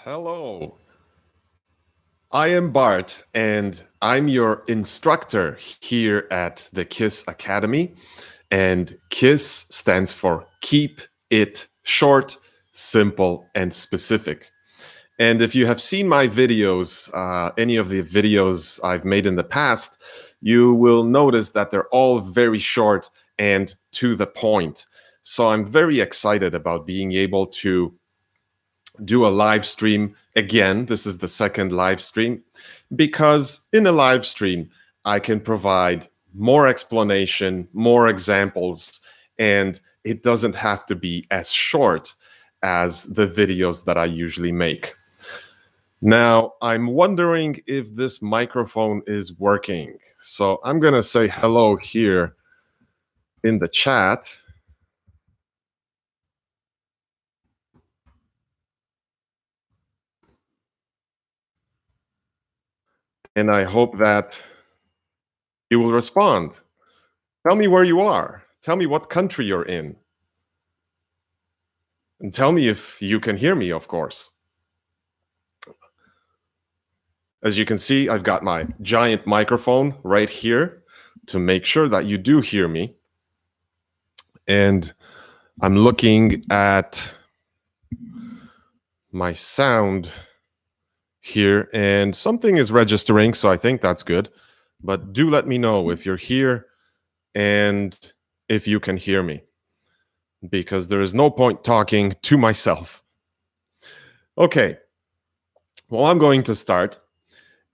Hello, I am Bart, and I'm your instructor here at the KISS Academy. And KISS stands for Keep It Short, Simple, and Specific. And if you have seen my videos, any of the videos I've made in the past, you will notice that they're all very short and to the point. So I'm very excited about being able to do a live stream again. This is the second live stream because in a live stream, I can provide more explanation, more examples, and it doesn't have to be as short as the videos that I usually make. Now, I'm wondering if this microphone is working. So I'm going to say hello here in the chat. And I hope that you will respond. Tell me where you are. Tell me what country you're in. And tell me if you can hear me, of course. As you can see, I've got my giant microphone right here to make sure that you do hear me. And I'm looking at my sound here, and something is registering, so I think that's good. But do let me know if you're here and if you can hear me, because there is no point talking to myself. Okay, well, I'm going to start.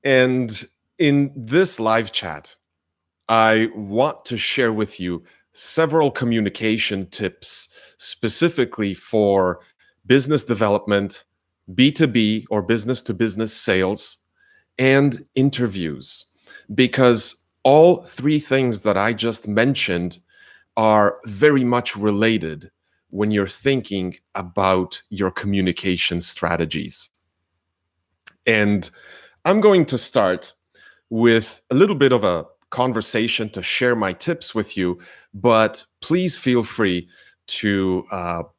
And in this live chat, I want to share with you several communication tips specifically for business development, B2B or business to business sales, and interviews. Because all three things that I just mentioned are very much related when you're thinking about your communication strategies. And I'm going to start with a little bit of a conversation to share my tips with you, but please feel free to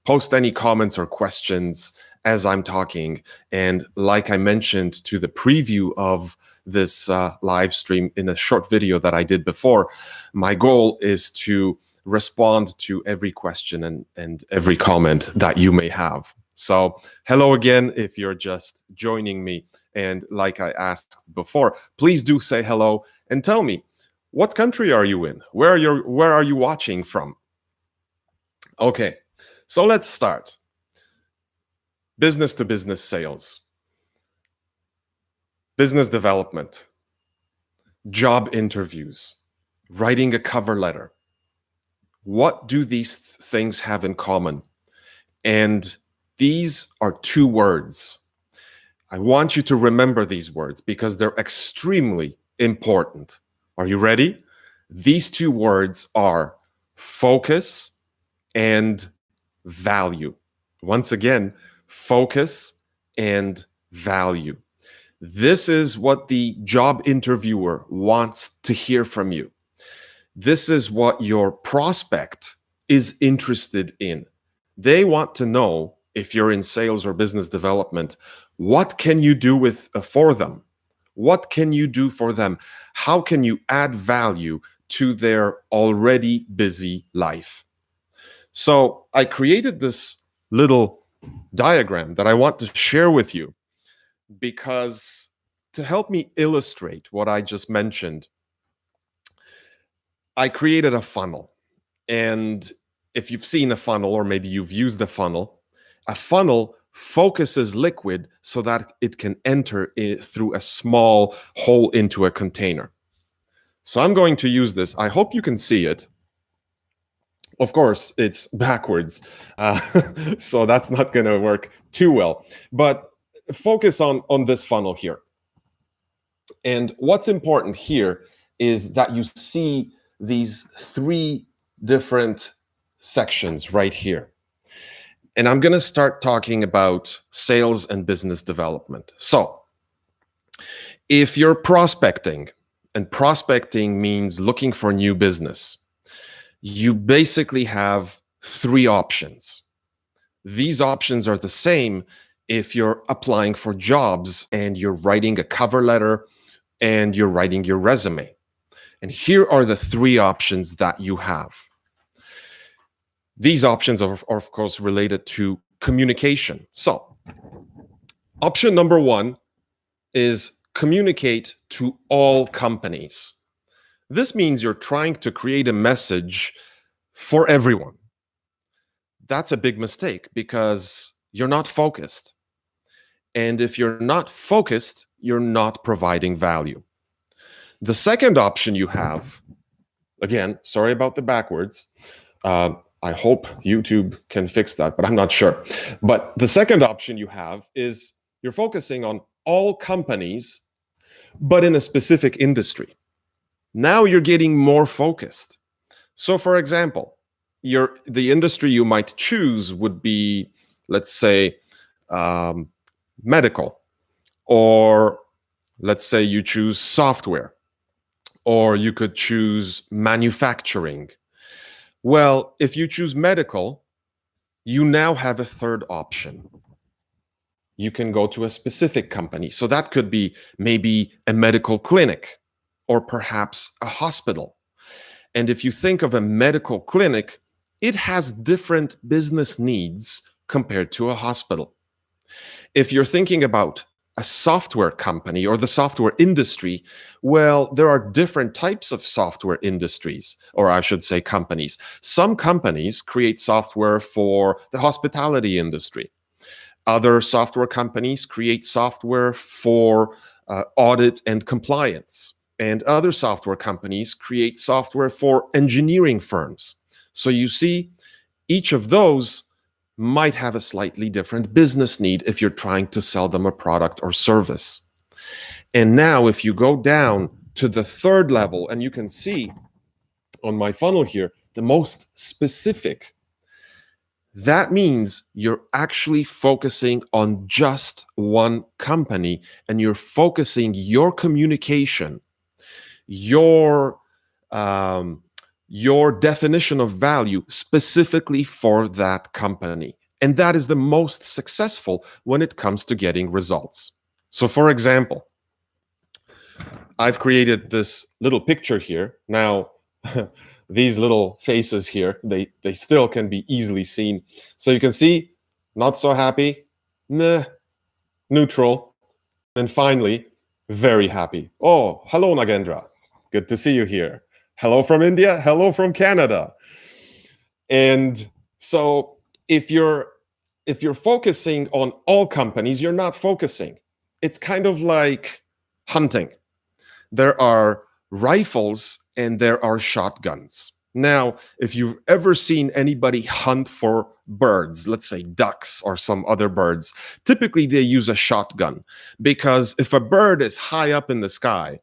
post any comments or questions as I'm talking. And like I mentioned to the preview of this live stream in a short video that I did before, my goal is to respond to every question and every comment that you may have. So hello again if you're just joining me. And like I asked before, please do say hello and tell me, what country are you in? Where are you watching from? Okay, so let's start. Business to business sales, business development, job interviews, writing a cover letter. What do these things have in common? And these are two words. I want you to remember these words because they're extremely important. Are you ready? These two words are focus and value. Once again, focus and value. This is what the job interviewer wants to hear from you. This is what your prospect is interested in. They want to know, if you're in sales or business development, what can you do for them? What can you do for them? How can you add value to their already busy life? So I created this little diagram that I want to share with you because to help me illustrate what I just mentioned, I created a funnel. And if you've seen a funnel, or maybe you've used a funnel focuses liquid so that it can enter through a small hole into a container. So I'm going to use this. I hope you can see it. Of course, it's backwards, so that's not going to work too well. But focus on this funnel here. And what's important here is that you see these three different sections right here. And I'm going to start talking about sales and business development. So if you're prospecting, and prospecting means looking for new business, you basically have three options. These options are the same if you're applying for jobs and you're writing a cover letter and you're writing your resume. And here are the three options that you have. These options are of course related to communication. So, option number one is communicate to all companies. This means you're trying to create a message for everyone. That's a big mistake because you're not focused. And if you're not focused, you're not providing value. The second option you have, again, sorry about the backwards. I hope YouTube can fix that, but I'm not sure. But the second option you have is you're focusing on all companies, but in a specific industry. Now you're getting more focused. So, for example, the industry you might choose would be, let's say, medical, or let's say you choose software, or you could choose manufacturing. Well, if you choose medical, you now have a third option. You can go to a specific company. So that could be maybe a medical clinic or perhaps a hospital. And if you think of a medical clinic, it has different business needs compared to a hospital. If you're thinking about a software company or the software industry, well, there are different types of software industries, or I should say companies. Some companies create software for the hospitality industry. Other software companies create software for audit and compliance. And other software companies create software for engineering firms. So you see, each of those might have a slightly different business need if you're trying to sell them a product or service. And now if you go down to the third level, and you can see on my funnel here, the most specific, that means you're actually focusing on just one company, and you're focusing your communication, your definition of value specifically for that company. And that is the most successful when it comes to getting results. So, for example, I've created this little picture here. Now, these little faces here, they still can be easily seen. So you can see, not so happy, meh, neutral, and finally, very happy. Oh, hello, Nagendra. Good to see you here. Hello from India. Hello from Canada. And so if you're focusing on all companies, you're not focusing. It's kind of like hunting. There are rifles and there are shotguns. Now, if you've ever seen anybody hunt for birds, let's say ducks or some other birds, typically they use a shotgun, because if a bird is high up in the sky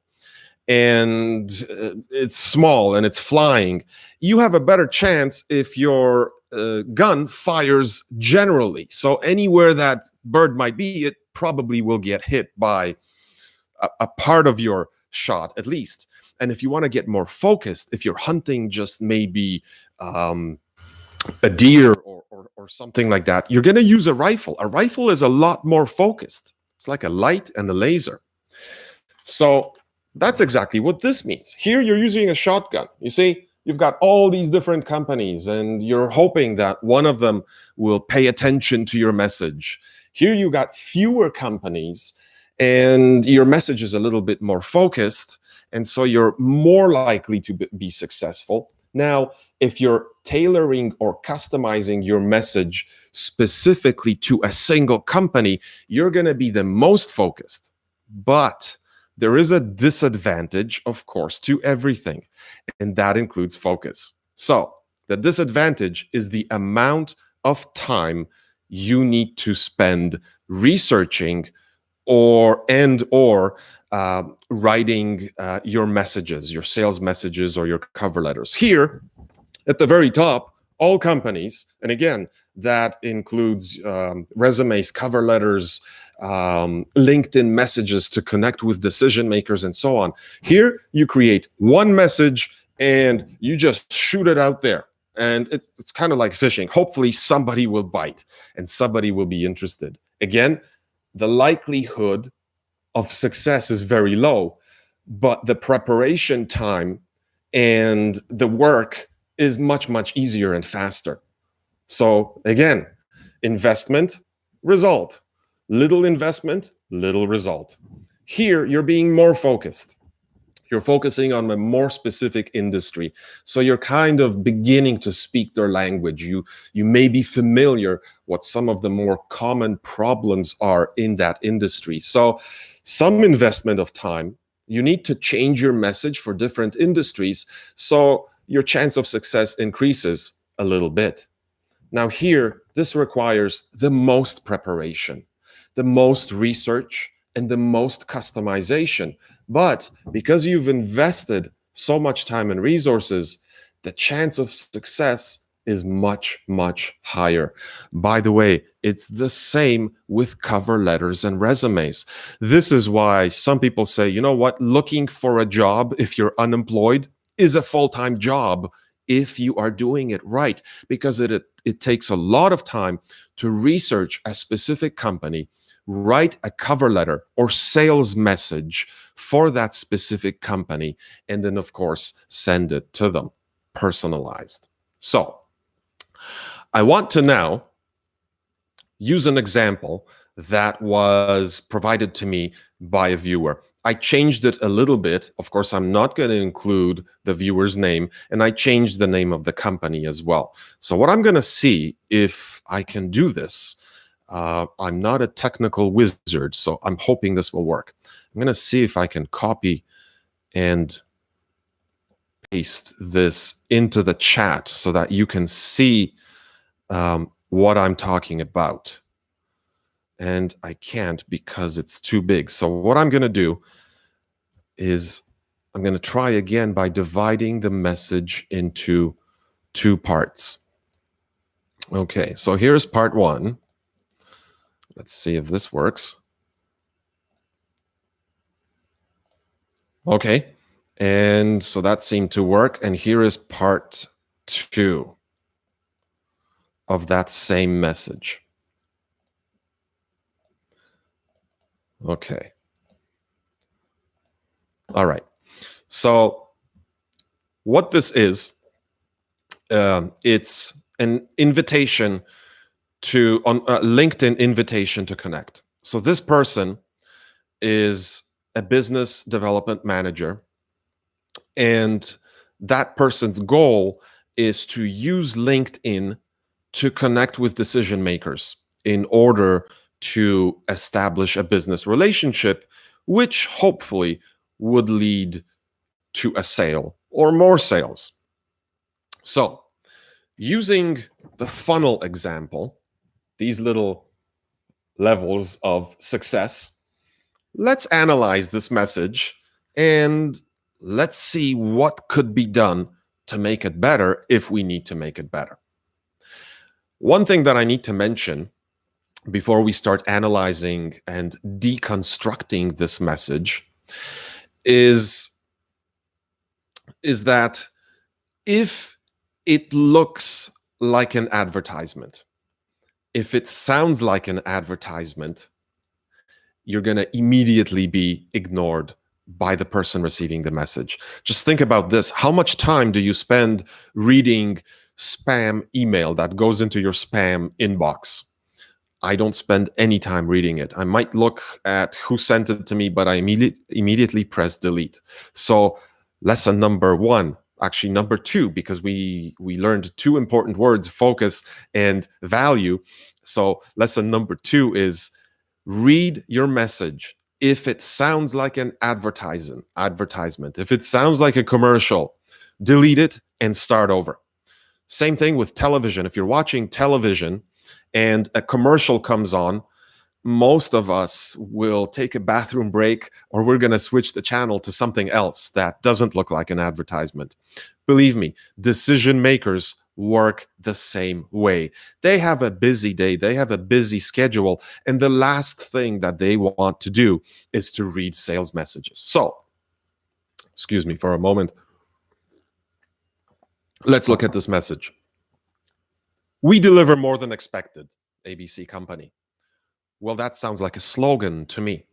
and it's small and it's flying, you have a better chance if your gun fires generally. So anywhere that bird might be, it probably will get hit by a part of your shot at least. And if you want to get more focused, if you're hunting just maybe a deer or something like that, you're going to use a rifle. A rifle is a lot more focused. It's like a light and a laser. So that's exactly what this means. Here you're using a shotgun. You see, you've got all these different companies and you're hoping that one of them will pay attention to your message. Here you got fewer companies and your message is a little bit more focused, and so you're more likely to be successful. Now, if you're tailoring or customizing your message specifically to a single company, you're going to be the most focused. But there is a disadvantage, of course, to everything, and that includes focus. So the disadvantage is the amount of time you need to spend researching or writing your messages, your sales messages, or your cover letters. Here at the very top, all companies, and again, that includes resumes, cover letters, LinkedIn messages to connect with decision makers, and so on. Here, you create one message and you just shoot it out there. And it's kind of like fishing. Hopefully, somebody will bite and somebody will be interested. Again, the likelihood of success is very low, but the preparation time and the work is much, much easier and faster. So again, investment, result. Little investment, little result. Here, you're being more focused. You're focusing on a more specific industry. So you're kind of beginning to speak their language. You may be familiar what some of the more common problems are in that industry. So some investment of time, you need to change your message for different industries so your chance of success increases a little bit. Now, here, this requires the most preparation, the most research, and the most customization. But because you've invested so much time and resources, the chance of success is much, much higher. By the way, it's the same with cover letters and resumes. This is why some people say, you know what, looking for a job if you're unemployed is a full-time job if you are doing it right, because it takes a lot of time to research a specific company, write a cover letter or sales message for that specific company, and then, of course, send it to them personalized. So I want to now use an example that was provided to me by a viewer. I changed it a little bit. Of course, I'm not going to include the viewer's name, and I changed the name of the company as well. So what I'm going to see if I can do this, I'm not a technical wizard, so I'm hoping this will work. I'm going to see if I can copy and paste this into the chat so that you can see what I'm talking about. And I can't because it's too big. So what I'm going to do is I'm going to try again by dividing the message into two parts. Okay, so here's part one. Let's see if this works. Okay, and so that seemed to work. And here is part two of that same message. Okay. All right. So what this is, it's an invitation to on a LinkedIn invitation to connect. So this person is a business development manager, and that person's goal is to use LinkedIn to connect with decision makers in order to establish a business relationship, which hopefully would lead to a sale or more sales. So, using the funnel example, these little levels of success, let's analyze this message and let's see what could be done to make it better if we need to make it better. One thing that I need to mention before we start analyzing and deconstructing this message is that if it looks like an advertisement, if it sounds like an advertisement, you're going to immediately be ignored by the person receiving the message. Just think about this. How much time do you spend reading spam email that goes into your spam inbox? I don't spend any time reading it. I might look at who sent it to me, but I immediately press delete. So lesson number one, actually number two, because we learned two important words, focus and value. So lesson number two is read your message. If it sounds like an advertisement, if it sounds like a commercial, delete it and start over. Same thing with television. If you're watching television and a commercial comes on, most of us will take a bathroom break, or we're going to switch the channel to something else that doesn't look like an advertisement. Believe me, decision makers work the same way. They have a busy day, they have a busy schedule, and the last thing that they want to do is to read sales messages. So, excuse me for a moment. Let's look at this message. We deliver more than expected, ABC company. Well, that sounds like a slogan to me.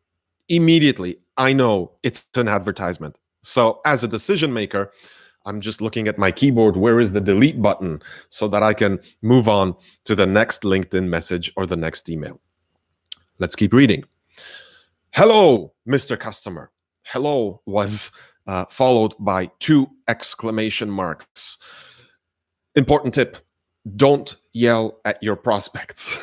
Immediately, I know it's an advertisement. So, as a decision maker, I'm just looking at my keyboard. Where is the delete button so that I can move on to the next LinkedIn message or the next email? Let's keep reading. Hello, Mr. Customer. Hello was followed by two exclamation marks. Important tip: don't yell at your prospects.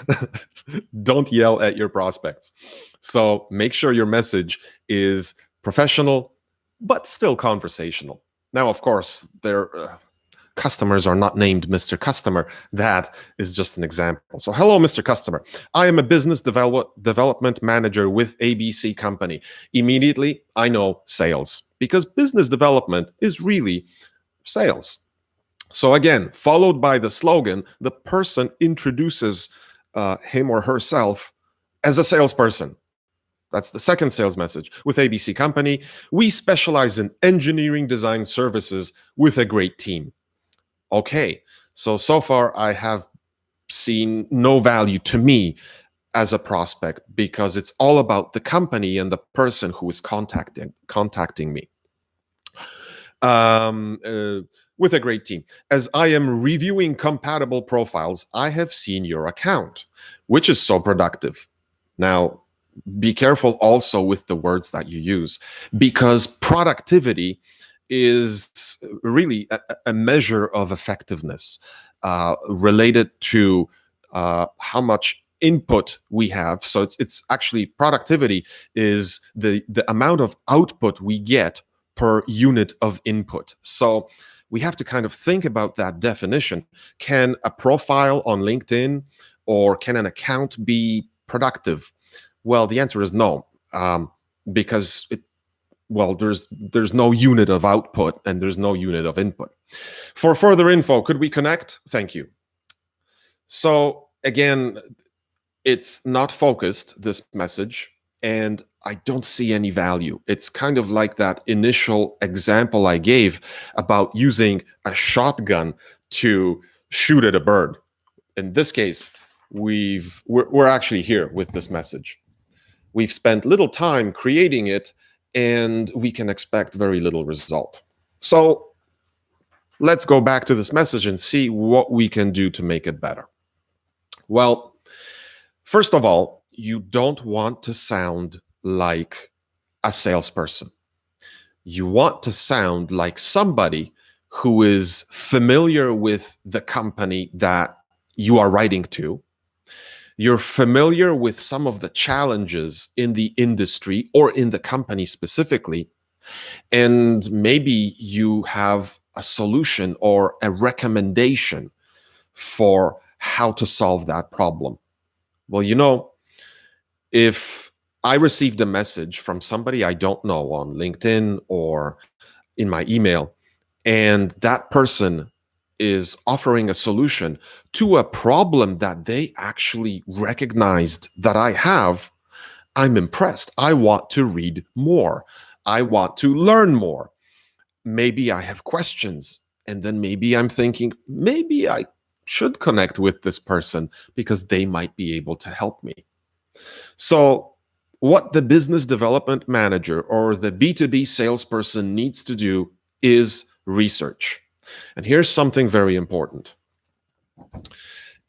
Don't yell at your prospects. So make sure your message is professional, but still conversational. Now, of course, their customers are not named Mr. Customer. That is just an example. So, hello, Mr. Customer. I am a business development manager with ABC Company. Immediately, I know sales because business development is really sales. So again, followed by the slogan, the person introduces him or herself as a salesperson. That's the second sales message. With ABC Company, we specialize in engineering design services with a great team. Okay, so far I have seen no value to me as a prospect because it's all about the company and the person who is contacting me. um, uh, with a great team. As I am reviewing compatible profiles, I have seen your account, which is so productive. Now, be careful also with the words that you use because productivity is really a measure of effectiveness related to how much input we have. So it's actually productivity is the amount of output we get per unit of input. So we have to kind of think about that definition. Can a profile on LinkedIn or can an account be productive? Well, the answer is no, because there's no unit of output and there's no unit of input. For further info, could we connect? Thank you. So again, it's not focused, this message, and I don't see any value. It's kind of like that initial example I gave about using a shotgun to shoot at a bird. In this case, we're actually here with this message. We've spent little time creating it, and we can expect very little result. So let's go back to this message and see what we can do to make it better. Well, first of all, you don't want to sound like a salesperson. You want to sound like somebody who is familiar with the company that you are writing to. You're familiar with some of the challenges in the industry or in the company specifically, and maybe you have a solution or a recommendation for how to solve that problem. Well, if I received a message from somebody I don't know on LinkedIn or in my email, and that person is offering a solution to a problem that they actually recognized that I have, I'm impressed. I want to read more. I want to learn more. Maybe I have questions. And then maybe I'm thinking, maybe I should connect with this person because they might be able to help me. So, what the business development manager or the B2B salesperson needs to do is research. And here's something very important.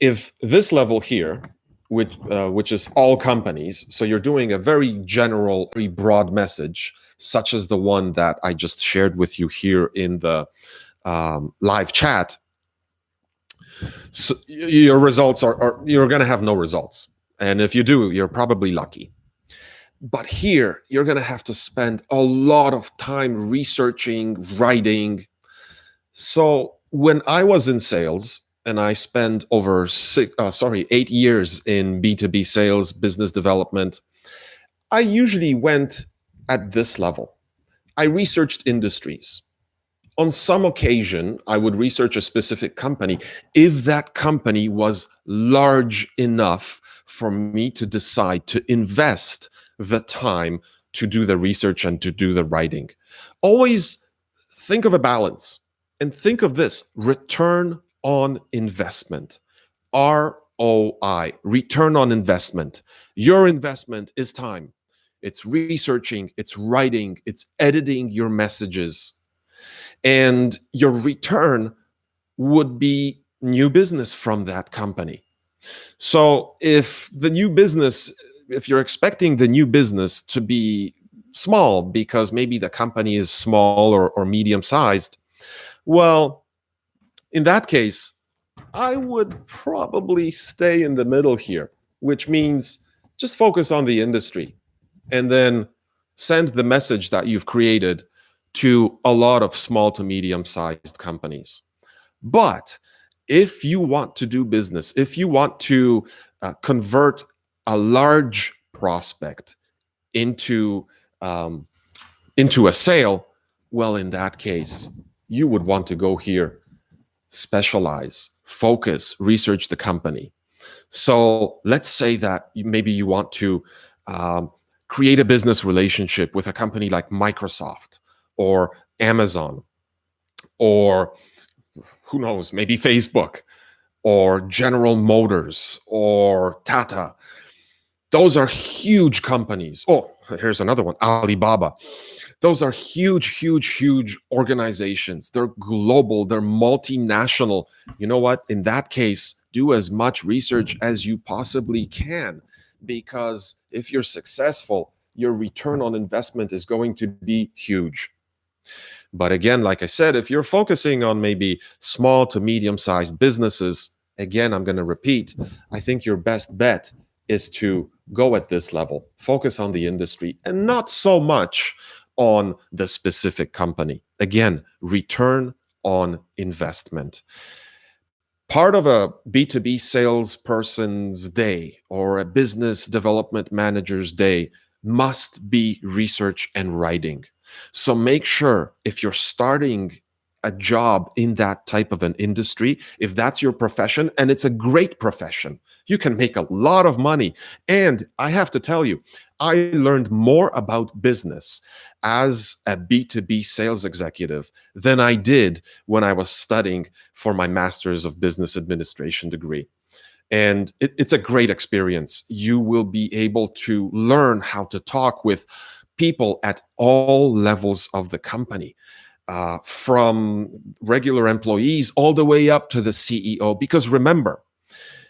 If this level here, which is all companies, so you're doing a very general, very broad message, such as the one that I just shared with you here in the live chat, so your results are you're going to have no results. And if you do, you're probably lucky. But here, you're going to have to spend a lot of time researching, writing. So when I was in sales, and I spent over 8 years in B2B sales, business development, I usually went at this level. I researched industries. On some occasion, I would research a specific company if that company was large enough for me to decide to invest the time to do the research and to do the writing. Always think of a balance and think of this return on investment, ROI. ROI, return on investment. Your investment is time. It's researching, it's writing, it's editing your messages. And your return would be new business from that company. So if you're expecting the new business to be small because maybe the company is small or medium sized, well, in that case, I would probably stay in the middle here, which means just focus on the industry and then send the message that you've created to a lot of small to medium sized companies. But if you want to do business, if you want to convert a large prospect into um, into a sale, well, in that case, you would want to go here, specialize, focus, research the company. So let's say that maybe you want to um, create a business relationship with a company like Microsoft or Amazon or who knows, maybe Facebook or General Motors or Tata. Those are huge companies. Oh, here's another one, Alibaba. Those are huge, huge, huge organizations. They're global, they're multinational. You know what? In that case, do as much research as you possibly can, because if you're successful, your return on investment is going to be huge. But again, like I said, if you're focusing on maybe small to medium sized businesses, again, I'm going to repeat, I think your best bet is to go at this level, focus on the industry and not so much on the specific company. Again, return on investment. Part of a B2B salesperson's day or a business development manager's day must be research and writing. So make sure if you're starting a job in that type of an industry, if that's your profession, and it's a great profession, you can make a lot of money. And I have to tell you, I learned more about business as a B2B sales executive than I did when I was studying for my Master's of Business Administration degree. And it's a great experience. You will be able to learn how to talk with people at all levels of the company, from regular employees all the way up to the CEO. Because remember,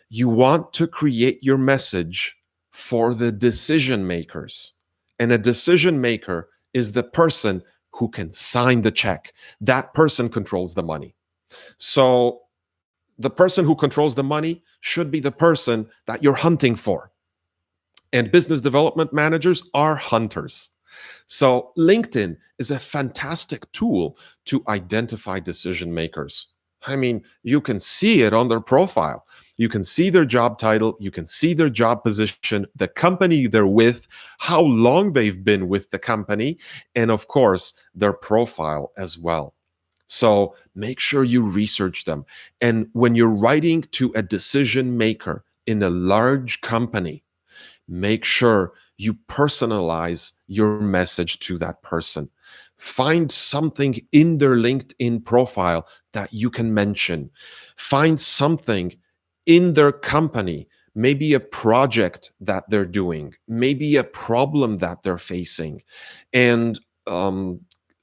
you want to create your message for the decision makers. And a decision maker is the person who can sign the check. That person controls the money. So the person who controls the money should be the person that you're hunting for. And business development managers are hunters. So LinkedIn is a fantastic tool to identify decision makers. I mean, you can see it on their profile. You can see their job title, you can see their job position, the company they're with, how long they've been with the company, and of course, their profile as well. So make sure you research them. And when you're writing to a decision maker in a large company, make sure you personalize your message to that person. Find something in their LinkedIn profile that you can mention. Find something in their company, maybe a project that they're doing, maybe a problem that they're facing. And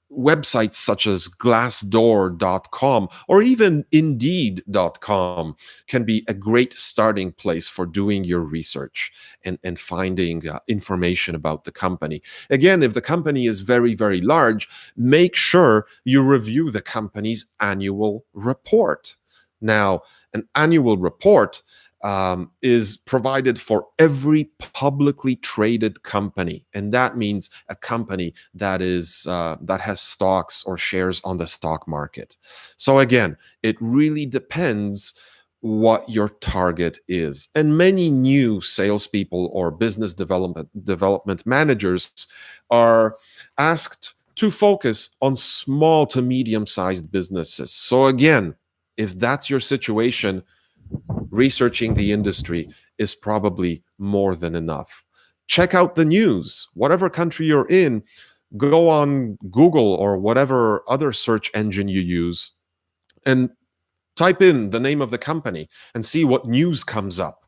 websites such as glassdoor.com or even indeed.com can be a great starting place for doing your research and finding information about the company. Again, if the company is very, very large, make sure you review the company's annual report. Now, an annual report is provided for every publicly traded company, and that means a company that has stocks or shares on the stock market. So again, it really depends what your target is, and many new salespeople or business development managers are asked to focus on small to medium-sized businesses. So again, if that's your situation, researching the industry is probably more than enough. Check out the news. Whatever country you're in, go on Google or whatever other search engine you use and Type in the name of the company and see what news comes up.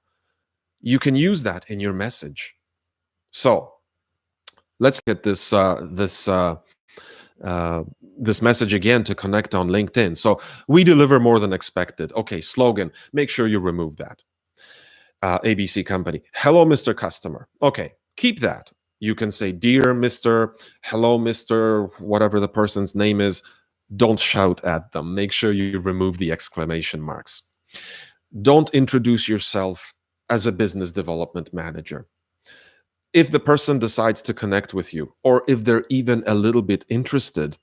You can use that in your message. So let's get this message again to connect on LinkedIn. So we deliver more than expected. Okay, slogan. Make sure you remove that. ABC company. Hello, Mr. Customer. Okay, keep that. You can say, dear Mr. Hello, Mr. Whatever the person's name is. Don't shout at them. Make sure you remove the exclamation marks. Don't introduce yourself as a business development manager. If the person decides to connect with you, or if they're even a little bit interested,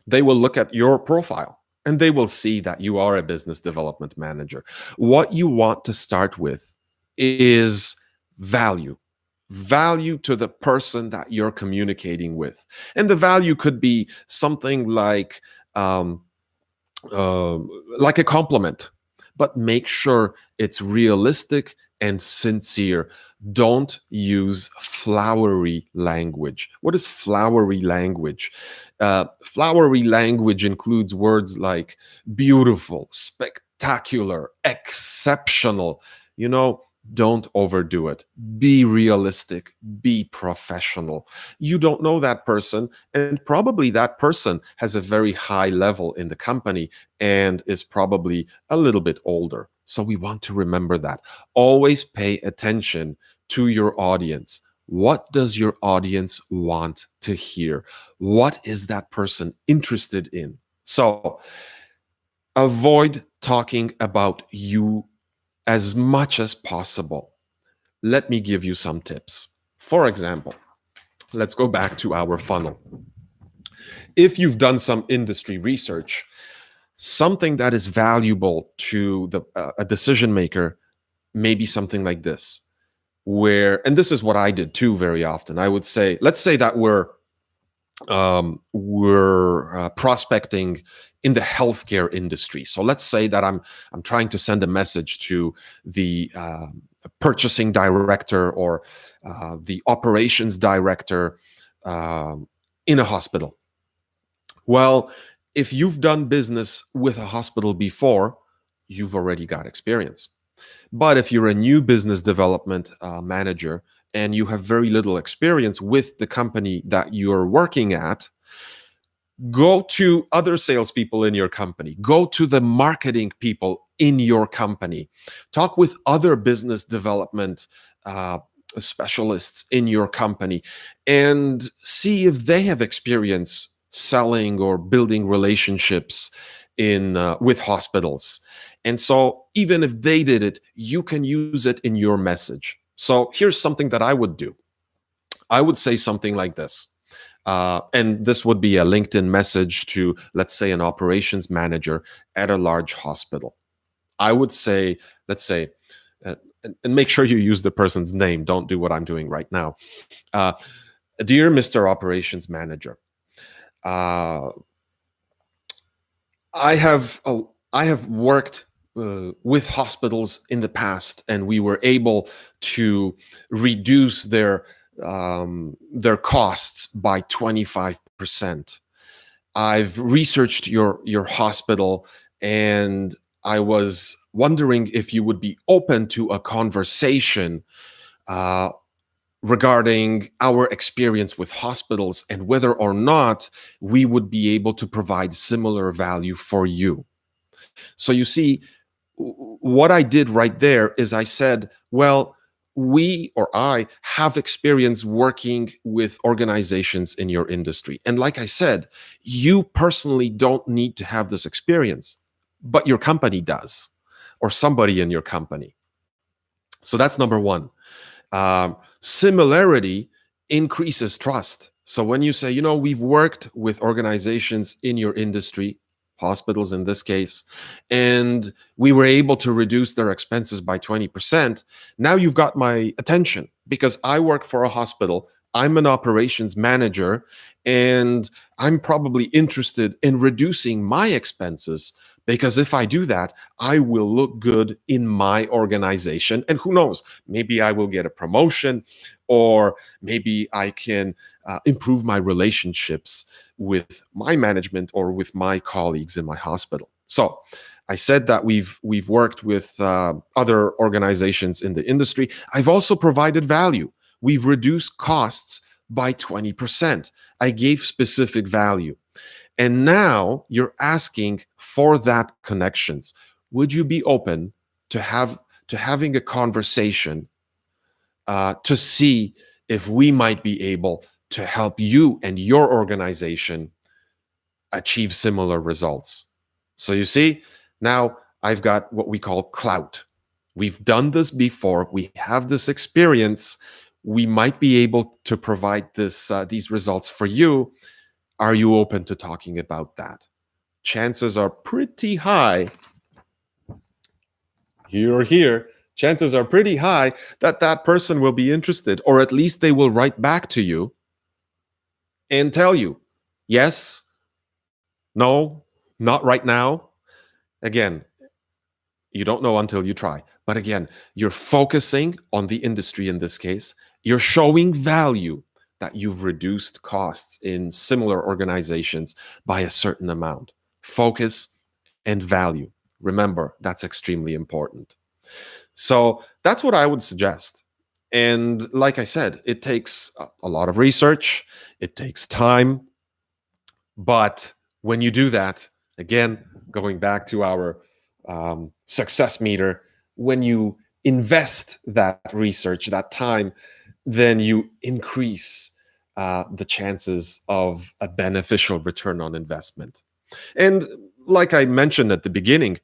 they will look at your profile and they will see that you are a business development manager. What you want to start with is value. Value to the person that you're communicating with. And the value could be something um, like a compliment, but make sure it's realistic and sincere. Don't use flowery language. What is flowery language? Flowery language includes words like beautiful, spectacular, exceptional. You know, don't overdo it. Be realistic, be professional. You don't know that person, and probably that person has a very high level in the company and is probably a little bit older. So we want to remember that. Always pay attention to your audience. What does your audience want to hear? What is that person interested in? So avoid talking about you as much as possible. Let me give you some tips. For example, let's go back to our funnel. If you've done some industry research, something that is valuable to a decision maker may be something like this, where, and this is what I did too very often. I would say, let's say that we're prospecting in the healthcare industry. So let's say that I'm trying to send a message to the purchasing director or the operations director in a hospital. Well, if you've done business with a hospital before, you've already got experience. But if you're a new business development manager and you have very little experience with the company that you're working at, go to other salespeople in your company, go to the marketing people in your company, talk with other business development specialists in your company, and see if they have experience selling or building relationships in with hospitals. And so even if they did it, you can use it in your message. So here's something that I would do. I would say something like this. And this would be a LinkedIn message to, let's say, an operations manager at a large hospital. I would say, let's say, and make sure you use the person's name. Don't do what I'm doing right now. Dear Mr. Operations Manager, I have worked with hospitals in the past, and we were able to reduce their costs by 25%. I've researched your hospital, and I was wondering if you would be open to a conversation regarding our experience with hospitals and whether or not we would be able to provide similar value for you. So you see, what I did right there is I said, well, we or I have experience working with organizations in your industry. And like I said, you personally don't need to have this experience, but your company does, or somebody in your company. So that's number one. Similarity increases trust. So when you say, you know, we've worked with organizations in your industry, hospitals in this case, and we were able to reduce their expenses by 20%. Now you've got my attention because I work for a hospital. I'm an operations manager, and I'm probably interested in reducing my expenses because if I do that, I will look good in my organization. And who knows, maybe I will get a promotion, or maybe I can improve my relationships with my management or with my colleagues in my hospital. So I said that we've worked with other organizations in the industry. I've also provided value. We've reduced costs by 20%. I gave specific value. And now you're asking for that connections. Would you be open to having a conversation to see if we might be able to help you and your organization achieve similar results? So you see, now I've got what we call clout. We've done this before. We have this experience. We might be able to provide these results for you. Are you open to talking about that? Chances are pretty high, here or here, chances are pretty high that that person will be interested, or at least they will write back to you and tell you, yes, no, not right now. Again, you don't know until you try. But again, you're focusing on the industry in this case. You're showing value that you've reduced costs in similar organizations by a certain amount. Focus and value. Remember, that's extremely important. So that's what I would suggest. And like I said, it takes a lot of research, it takes time. But when you do that, again, going back to our success meter, when you invest that research, that time, then you increase the chances of a beneficial return on investment. And like I mentioned at the beginning,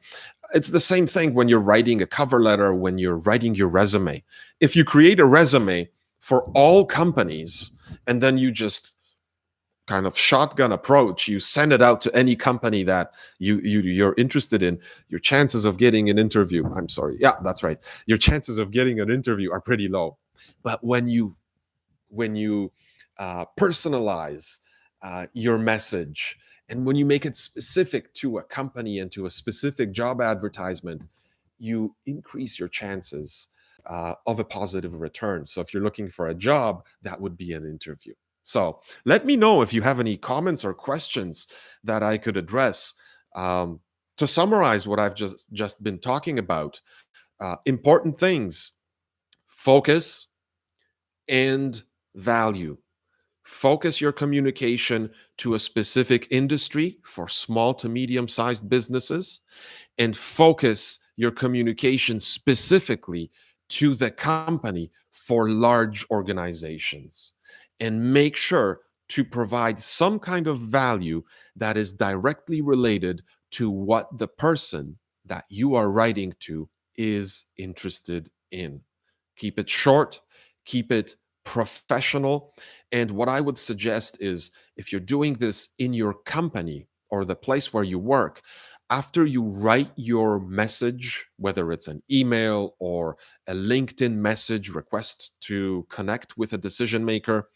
it's the same thing when you're writing a cover letter, when you're writing your resume. If you create a resume for all companies and then you just kind of shotgun approach, you send it out to any company that you're interested in, your chances of getting an interview, I'm sorry, yeah, that's right, your chances of getting an interview are pretty low. But when you personalize your message, and when you make it specific to a company and to a specific job advertisement, you increase your chances of a positive return. So if you're looking for a job, that would be an interview. So let me know if you have any comments or questions that I could address. To summarize what I've just been talking about, important things: focus and value. Focus your communication to a specific industry for small to medium sized businesses, and focus your communication specifically to the company for large organizations. And make sure to provide some kind of value that is directly related to what the person that you are writing to is interested in. Keep it short, keep it professional. And what I would suggest is, if you're doing this in your company or the place where you work, after you write your message, whether it's an email or a LinkedIn message request to connect with a decision maker,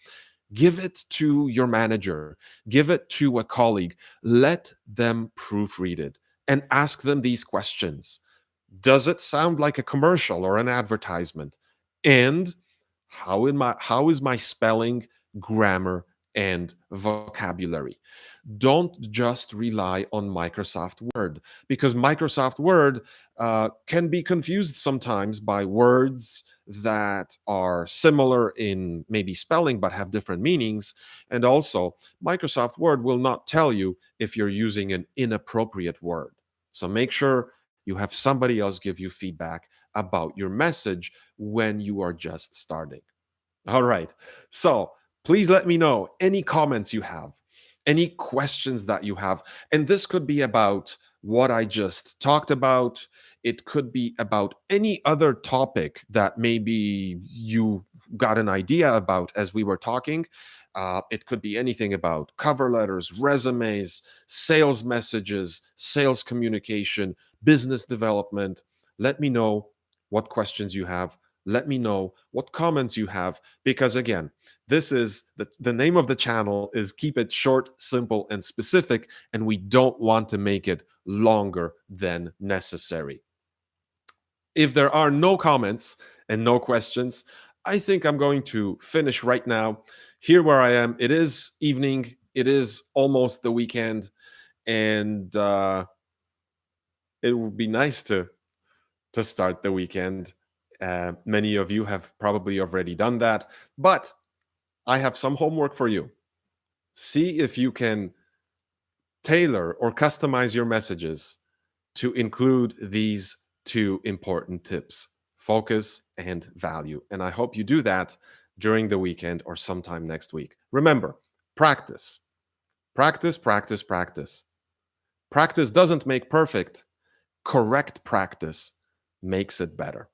give it to your manager, give it to a colleague, let them proofread it and ask them these questions. Does it sound like a commercial or an advertisement? And how is my spelling, grammar, and vocabulary? Don't just rely on Microsoft Word, because Microsoft Word can be confused sometimes by words that are similar in maybe spelling but have different meanings. And also, Microsoft Word will not tell you if you're using an inappropriate word. So make sure you have somebody else give you feedback about your message when you are just starting. All right. So please let me know any comments you have, any questions that you have. And this could be about what I just talked about. It could be about any other topic that maybe you got an idea about as we were talking. It could be anything about cover letters, resumes, sales messages, sales communication, business development. Let me know what questions you have. Let me know what comments you have, because again, this is the name of the channel is keep it short, simple, and specific, and we don't want to make it longer than necessary. If there are no comments and no questions, I think I'm going to finish right now. Here where I am, it is evening, it is almost the weekend, and It would be nice to start the weekend. Many of you have probably already done that, but I have some homework for you. See if you can tailor or customize your messages to include these two important tips: focus and value. And I hope you do that during the weekend or sometime next week. Remember, practice, practice, practice, practice. Practice doesn't make perfect. Correct practice makes it better.